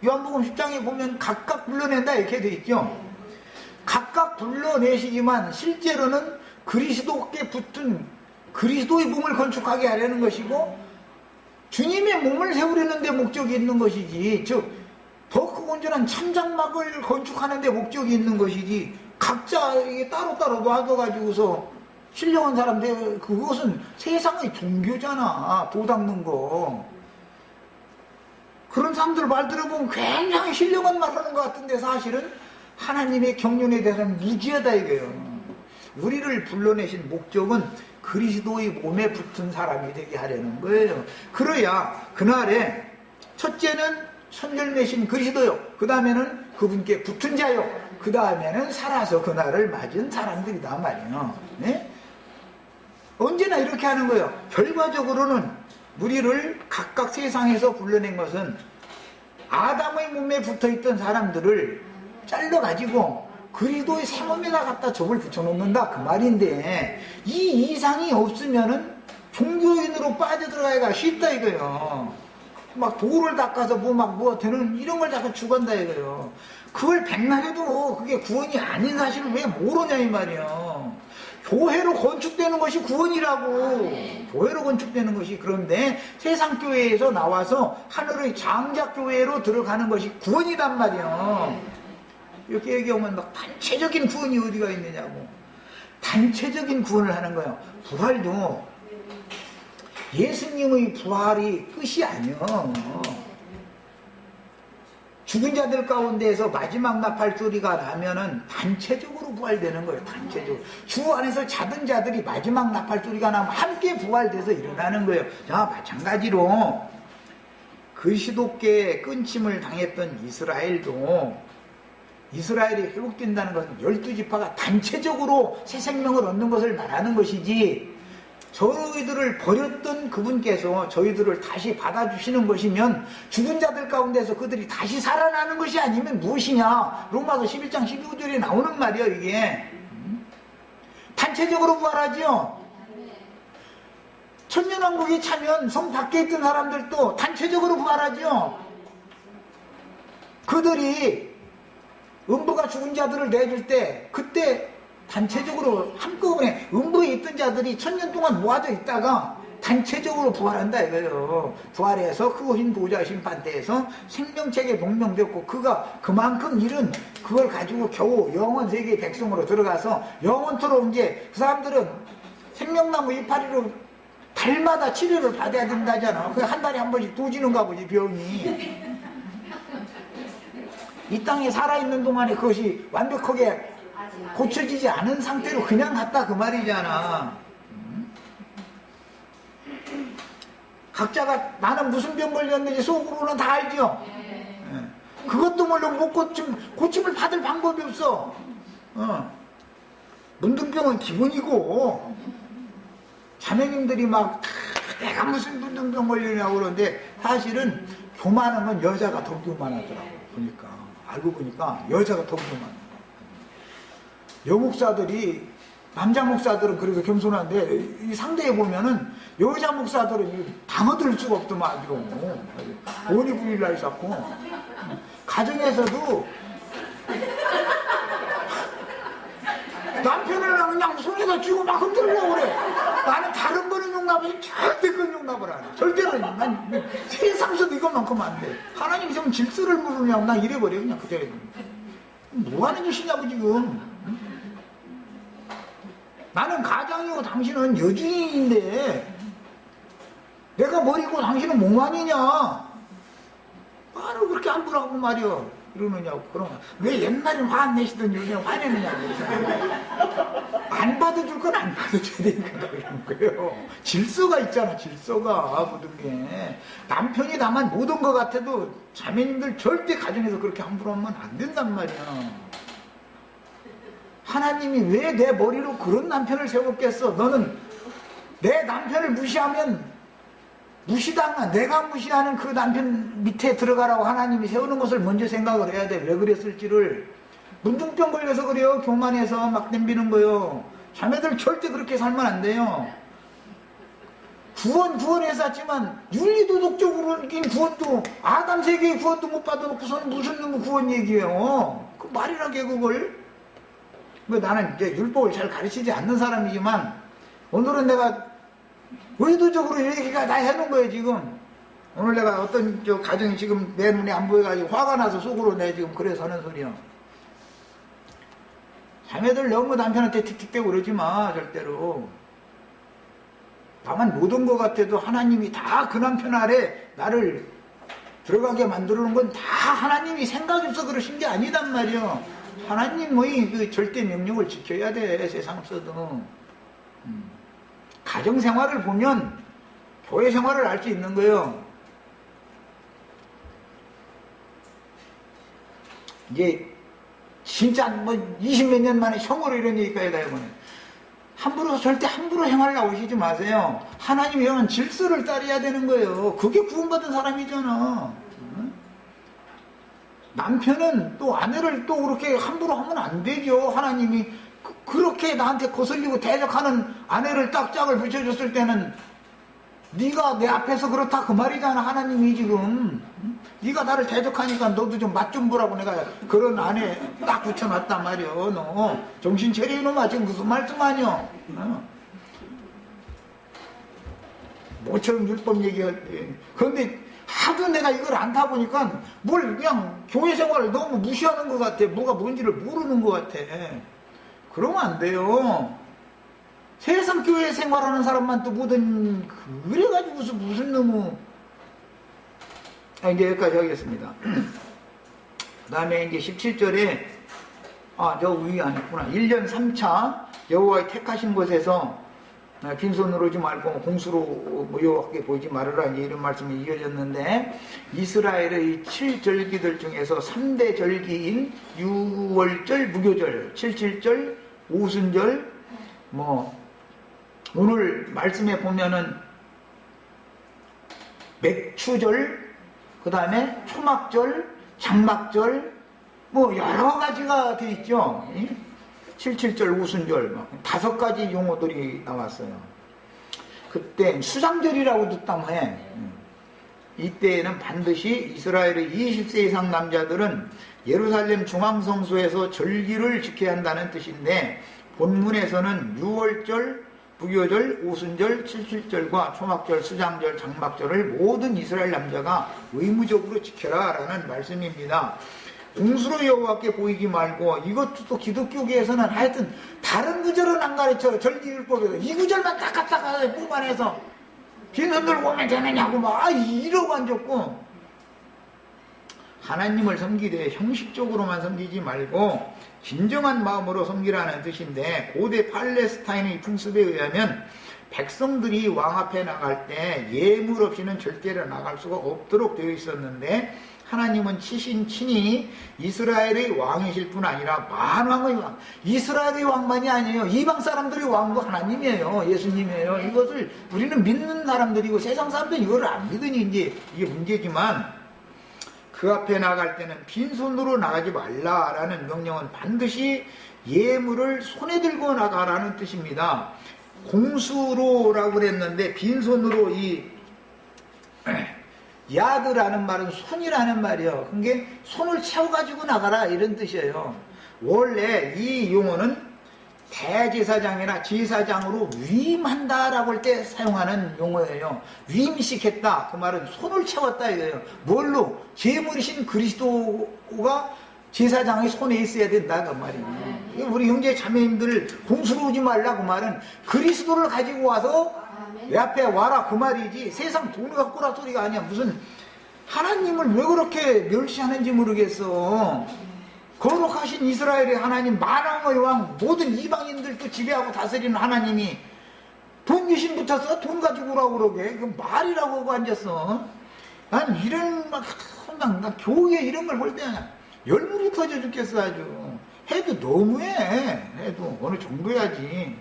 요한복음 10장에 보면 각각 불러낸다 이렇게 돼 있죠. 각각 불러내시지만 실제로는 그리스도께 붙은 그리스도의 몸을 건축하게 하려는 것이고 주님의 몸을 세우려는 데 목적이 있는 것이지, 즉 더 크고 온전한 참장막을 건축하는 데 목적이 있는 것이지, 각자 이게 따로따로 놔둬가지고서 신령한 사람들, 그것은 세상의 종교잖아. 도 닦는 거. 그런 사람들 말 들어보면 굉장히 신령한 말 하는 것 같은데 사실은 하나님의 경륜에 대해서는 무지하다 이거예요. 우리를 불러내신 목적은 그리스도의 몸에 붙은 사람이 되게 하려는 거예요. 그래야 그날에 첫째는 선열매신 그리스도요, 그 다음에는 그분께 붙은 자요, 그 다음에는 살아서 그날을 맞은 사람들이다 말이에요. 네? 언제나 이렇게 하는 거예요. 결과적으로는 우리를 각각 세상에서 불러낸 것은 아담의 몸에 붙어있던 사람들을 잘라가지고 그리스도의 새 몸에다 갖다 점을 붙여놓는다 그 말인데, 이 이상이 없으면은 종교인으로 빠져들어가기가 쉽다 이거예요. 막 돌을 닦아서 뭐 되는 이런 걸 자꾸 주간다 이거예요. 그걸 백날 해도 그게 구원이 아닌 사실을 왜 모르냐 이 말이에요. 교회로 건축되는 것이 구원이라고. 교회로 건축되는 것이. 그런데 세상 교회에서 나와서 하늘의 장작 교회로 들어가는 것이 구원이란 말이에요. 이렇게 얘기하면 막 단체적인 구원이 어디가 있느냐고. 단체적인 구원을 하는 거예요. 부활도 예수님의 부활이 끝이 아니요. 죽은 자들 가운데에서 마지막 나팔 소리가 나면은 단체적으로 부활되는 거예요. 단체적으로. 주 안에서 자던 자들이 마지막 나팔 소리가 나면 함께 부활돼서 일어나는 거예요. 자, 마찬가지로 그리스도께 끊임을 당했던 이스라엘도, 이스라엘이 회복된다는 것은 12지파가 단체적으로 새 생명을 얻는 것을 말하는 것이지, 저희들을 버렸던 그분께서 저희들을 다시 받아주시는 것이면 죽은 자들 가운데서 그들이 다시 살아나는 것이 아니면 무엇이냐. 로마서 11장 12절에 나오는 말이에요. 이게 단체적으로 부활하죠. 천년왕국이 차면 성 밖에 있던 사람들도 단체적으로 부활하죠. 그들이 음부가 죽은 자들을 내줄 때 그때 단체적으로 한꺼번에 음부에 있던 자들이 1000년 동안 모아져 있다가 단체적으로 부활한다 이거예요. 부활해서 그 흰 보좌 심판대에서 생명책에 동명되었고 그가 그만큼 일은 그걸 가지고 겨우 영원 세계의 백성으로 들어가서 영원토록 이제 그 사람들은 생명나무 이파리로 달마다 치료를 받아야 된다잖아. 그 한 달에 한 번씩 도지는가 보지 병이. 이 땅에 살아있는 동안에 그것이 완벽하게 고쳐지지 않은 상태로 그냥 갔다 그 말이잖아. 각자가 나는 무슨 병 걸렸는지 속으로는 다 알죠. 그것도 물론 못 고침을 받을 방법이 없어. 문둥병은 기본이고 자매님들이 막 내가 무슨 문둥병 걸리냐고 그러는데 사실은 교만한 건 여자가 더 교만하더라고. 보니까 알고 보니까 여자가 더 교만해. 여목사들이 남자 목사들은 그래도 겸손한데 이 상대에 보면은 여자 목사들은 담아들 수가 없더만 아주 오니 부일날 잡고 가정에서도 남편을 그냥 손에다 쥐고 막 흔들려고 그래. 나는 다른 거는 용납하지 절대 그건 용납을 안 해. 절대로 난 세상에서도 이것만큼 안 돼. 하나님이 좀 질서를 모르냐고 나 이래버려 그냥 그 자리에. 뭐 하는 짓이냐고 지금. 나는 가장이고 당신은 여주인인데 내가 머리고 당신은 몽환이냐? 말을 그렇게 함부로 하고 말이야. 이러느냐고. 그러면 왜 옛날에 화 안 내시더니 요새 화내느냐고. 안 받아줄 건 안 받아줘야 되니까 그러는 거예요. 질서가 있잖아. 질서가 모든 게. 남편이 다만 모든 것 같아도 자매님들 절대 가정에서 그렇게 함부로 하면 안 된단 말이야. 하나님이 왜 내 머리로 그런 남편을 세웠겠어? 너는 내 남편을 무시하면 무시당한, 내가 무시하는 그 남편 밑에 들어가라고 하나님이 세우는 것을 먼저 생각을 해야 돼. 왜 그랬을지를. 문둥병 걸려서 그래요. 교만해서 막 덤비는 거요. 자매들 절대 그렇게 살면 안 돼요. 구원해서 했지만 윤리도덕적으로는 구원도 아담 세계의 구원도 못 받아놓고서는 무슨 놈의 구원 얘기예요. 그 말이라게 그걸. 뭐 나는 이제 율법을 잘 가르치지 않는 사람이지만 오늘은 내가 의도적으로 얘기가 다 해놓은 거예요 지금. 오늘 내가 어떤 가정이 지금 내 눈에 안 보여가지고 화가 나서 속으로 내 지금 그래서 하는 소리야. 자매들 너무 남편한테 틱틱대고 그러지 마 절대로. 다만 모든 것 같아도 하나님이 다 그 남편 아래 나를 들어가게 만들어 놓은 건 다 하나님이 생각이 없어 그러신 게 아니단 말이야. 하나님의 그 절대 명령을 지켜야 돼, 세상에서도. 가정생활을 보면 교회 생활을 알 수 있는 거예요. 이제 진짜 뭐 20몇 년 만에 형으로 이런 얘기까지 다 해보네. 절대 함부로 행할 나오시지 마세요. 하나님이 형은 질서를 따라야 되는 거예요. 그게 구원받은 사람이잖아. 남편은 또 아내를 또 그렇게 함부로 하면 안 되죠. 하나님이 그렇게 나한테 거슬리고 대적하는 아내를 딱 짝을 붙여줬을 때는 네가 내 앞에서 그렇다 그 말이잖아. 하나님이 지금 네가 나를 대적하니까 너도 좀 맛 좀 보라고 내가 그런 아내 딱 붙여놨단 말이야. 너 정신 차려 이놈아. 지금 무슨 말씀하냐. 모처럼 율법 얘기할 때. 그런데 하도 내가 이걸 안다 보니까 뭘 그냥 교회 생활을 너무 무시하는 것 같아. 뭐가 뭔지를 모르는 것 같아. 그러면 안 돼요. 세상 교회 생활하는 사람만 또 뭐든 그래가지고 무슨 너무. 이제 여기까지 하겠습니다. 그 다음에 이제 17절에 저 위에 안 했구나. 1년 3차 여호와의 택하신 곳에서 빈손으로 오지 말고 공수로 모여하게 보이지 말으라 이런 말씀이 이어졌는데 이스라엘의 7절기들 중에서 3대 절기인 6월절 무교절, 77절, 오순절 오늘 말씀에 보면은 맥추절, 그 다음에 초막절, 장막절 여러 가지가 돼 있죠. 77절, 오순절 5가지 용어들이 나왔어요. 그때 수장절이라고도 땀해. 이때에는 반드시 이스라엘의 20세 이상 남자들은 예루살렘 중앙성소에서 절기를 지켜야 한다는 뜻인데 본문에서는 6월절, 부교절, 오순절, 칠칠절과 초막절, 수장절, 장막절을 모든 이스라엘 남자가 의무적으로 지켜라 라는 말씀입니다. 공수로 여호와께 보이지 말고, 이것도 또 기독교계에서는 하여튼 다른 구절은 안 가르쳐. 절기율법에서 이 구절만 딱 갖다가 뽑아내서 빈손 들고 오면 되느냐고 막 이러고 앉았고, 하나님을 섬기되 형식적으로만 섬기지 말고 진정한 마음으로 섬기라는 뜻인데, 고대 팔레스타인의 풍습에 의하면 백성들이 왕 앞에 나갈 때 예물 없이는 절대로 나갈 수가 없도록 되어 있었는데, 하나님은 친히 이스라엘의 왕이실 뿐 아니라 만왕의 왕, 이스라엘의 왕만이 아니에요. 이방 사람들의 왕도 하나님이에요. 예수님이에요. 이것을 우리는 믿는 사람들이고, 세상 사람들은 이거를 안 믿으니 이제 이게 문제지만, 그 앞에 나갈 때는 빈손으로 나가지 말라라는 명령은 반드시 예물을 손에 들고 나가라는 뜻입니다. 공수로라고 그랬는데, 빈손으로 야드라는 말은 손이라는 말이에요. 그게 손을 채워가지고 나가라 이런 뜻이에요. 원래 이 용어는 대제사장이나 제사장으로 위임한다라고 할 때 사용하는 용어예요. 위임식했다, 그 말은 손을 채웠다 이거예요. 뭘로? 제물이신 그리스도가 제사장의 손에 있어야 된다 그 말이에요. 우리 형제 자매님들 공수로 오지 말라 그 말은 그리스도를 가지고 와서 내 앞에 와라 그 말이지, 세상 돈을 갖고 오라 소리가 아니야. 무슨 하나님을 왜 그렇게 멸시하는지 모르겠어. 거룩하신 이스라엘의 하나님, 만왕의 왕, 모든 이방인들도 지배하고 다스리는 하나님이 돈 귀신 붙어서 돈 가지고 오라고 그러게, 그 말이라고 하고 앉았어. 난 이런 나 교회 이런 걸 볼 때 열물이 터져 죽겠어. 아주 해도 너무해. 해도 어느 정도야지.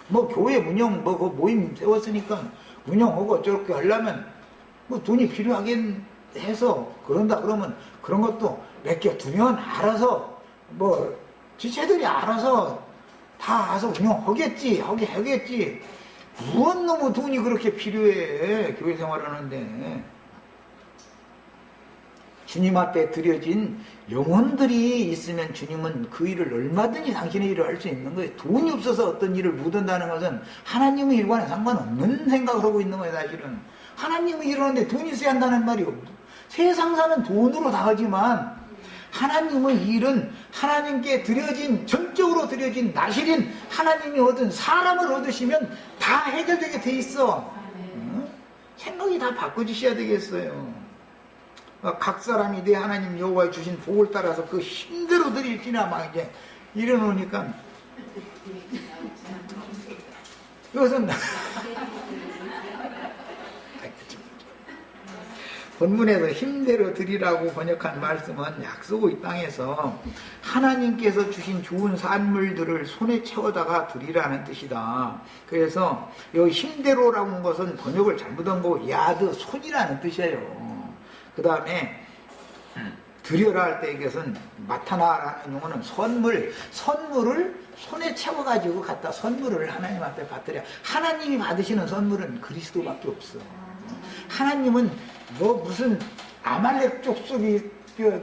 뭐 교회 운영 뭐 그 모임 세웠으니까 운영하고 어쩌고 하려면 뭐 돈이 필요하긴 해서 그런다 그러면 그런 것도 맡겨두면 알아서 뭐 지체들이 알아서 다 와서 운영하겠지. 하겠지. 무슨 놈의 돈이 그렇게 필요해 교회 생활하는데. 주님 앞에 드려진 영혼들이 있으면 주님은 그 일을 얼마든지 당신의 일을 할 수 있는 거예요. 돈이 없어서 어떤 일을 묻는다는 것은 하나님의 일과는 상관없는 생각을 하고 있는 거예요. 사실은 하나님의 일을 하는데 돈이 있어야 한다는 말이요. 세상 사는 돈으로 다 하지만 하나님의 일은 하나님께 드려진, 전적으로 드려진 나실인 하나님이 얻은 사람을 얻으시면 다 해결되게 돼 있어. 생각이 다 바꿔주셔야 되겠어요. 각 사람이 내 하나님 여호와의 주신 복을 따라서 그 힘대로 드릴지나 막 이제 이래놓으니까 이것은 본문에서 힘대로 드리라고 번역한 말씀은 약속의 땅에서 하나님께서 주신 좋은 산물들을 손에 채워다가 드리라는 뜻이다. 그래서 여기 힘대로라고 한 것은 번역을 잘못한 거고 야드, 손이라는 뜻이에요. 그 다음에 드려라 할 때 이것은 마타나라는 용어는 선물을 손에 채워가지고 갖다 선물을 하나님 앞에 받으려. 하나님이 받으시는 선물은 그리스도밖에 없어. 하나님은 뭐 무슨 아말렉 족속이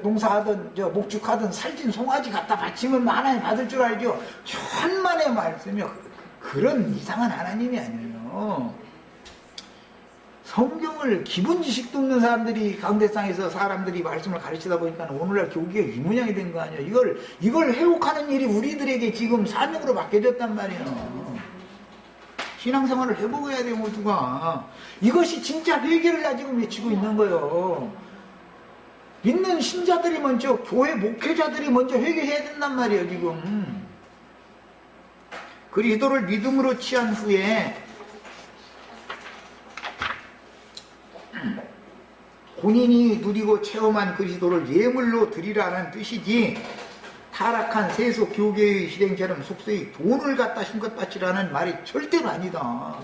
농사하던 목축하던 살찐 송아지 갖다 바치면 하나님 받을 줄 알죠. 천만의 말씀이요. 그런 이상한 하나님이 아니에요. 성경을 기본 지식도 없는 사람들이 가운데상에서 사람들이 말씀을 가르치다 보니까 오늘날 교기가 이 모양이 된 거 아니에요. 이걸 회복하는 일이 우리들에게 지금 사명으로 맡겨졌단 말이에요. 신앙생활을 회복해야 돼요, 모두가. 이것이 진짜 회개를 가지고 외치고 있는 거예요. 믿는 신자들이 먼저, 교회 목회자들이 먼저 회개해야 된단 말이에요, 지금. 그리스도를 믿음으로 취한 후에 본인이 누리고 체험한 그리스도를 예물로 드리라는 뜻이지, 타락한 세속 교계의 실행처럼 속세의 돈을 갖다 힘껏 바치라는 말이 절대로 아니다.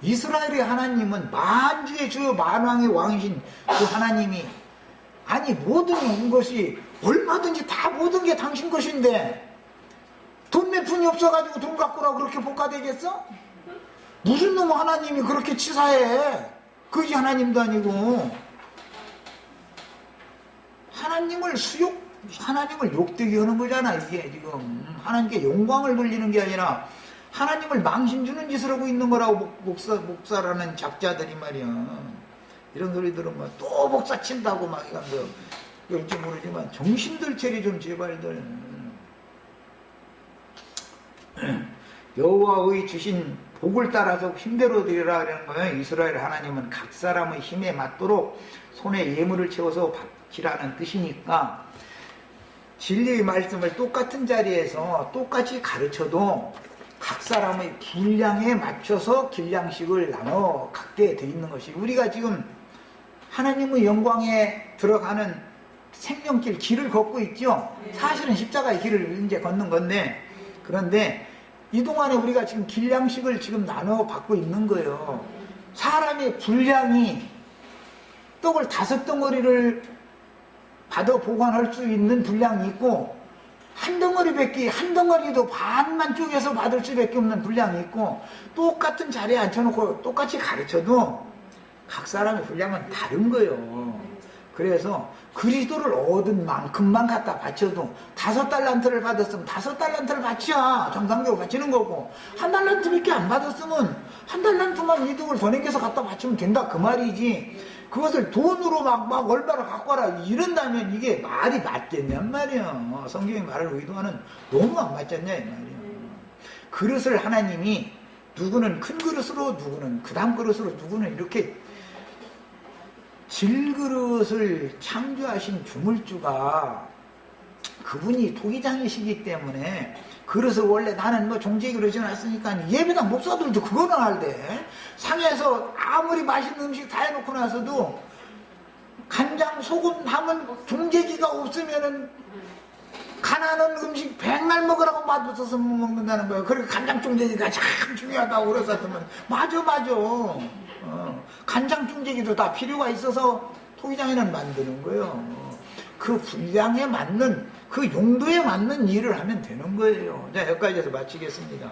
이스라엘의 하나님은 만주의 주요 만왕의 왕이신 그 하나님이, 아니 모든 것이 얼마든지 다 모든 게 당신 것인데 돈 몇 푼이 없어가지고 돈 갖고 오라고 그렇게 복가되겠어? 무슨 놈의 하나님이 그렇게 치사해. 그지 하나님도 아니고. 하나님을 욕되게 하는 거잖아. 이게 지금 하나님께 영광을 돌리는 게 아니라 하나님을 망신 주는 짓을 하고 있는 거라고 목사라는 작자들이 말이야. 이런 소리 들으면 또 목사 친다고 막 이간다. 그럴지 모르지만 정신들 차리 좀 제발들. 여호와의 주신 복을 따라서 힘대로 드리라 그러는 거예요. 이스라엘 하나님은 각 사람의 힘에 맞도록 손에 예물을 채워서 바치라는 뜻이니까 진리의 말씀을 똑같은 자리에서 똑같이 가르쳐도 각 사람의 분량에 맞춰서 길량식을 나눠 갖게 돼 있는 것이 우리가 지금 하나님의 영광에 들어가는 생명길 길을 걷고 있죠. 사실은 십자가의 길을 이제 걷는 건데 그런데 이동안에 우리가 지금 길량식을 지금 나눠 받고 있는 거예요. 사람의 분량이 떡을 5덩어리를 받아 보관할 수 있는 분량이 있고 한 덩어리도 반만 쪼개서 받을 수밖에 없는 분량이 있고 똑같은 자리에 앉혀놓고 똑같이 가르쳐도 각 사람의 분량은 다른 거예요. 그래서 그리스도를 얻은 만큼만 갖다 바쳐도 5달란트를 받았으면 5달란트를 바쳐야 정상적으로 바치는 거고 1달란트밖에 안 받았으면 1달란트만 이득을 더 남겨서 갖다 바치면 된다 그 말이지. 그것을 돈으로 막 얼마나 갖고 와라 이런다면 이게 말이 맞겠냔 말이야. 성경이 말을 의도하는 너무 안 맞잖냐 이 말이야. 그릇을 하나님이 누구는 큰 그릇으로 누구는 그 다음 그릇으로 누구는 이렇게 질그릇을 창조하신 주물주가 그분이 토기장이시기 때문에 그릇을 원래 나는 뭐 종제 그릇이 놨으니까 예배당 목사들도 그거는 할대. 상에서 아무리 맛있는 음식 다 해놓고 나서도 간장 소금 하면 종제기가 없으면은 가난한 음식 백날 먹으라고 맛없어서 못 먹는다는 거예요. 그리고 간장 종제기가 참 중요하다고 그랬었더만 맞아. 간장 종제기도 다 필요가 있어서 토기장에는 만드는 거예요. 그 분량에 맞는 그 용도에 맞는 일을 하면 되는 거예요. 자, 여기까지 해서 마치겠습니다.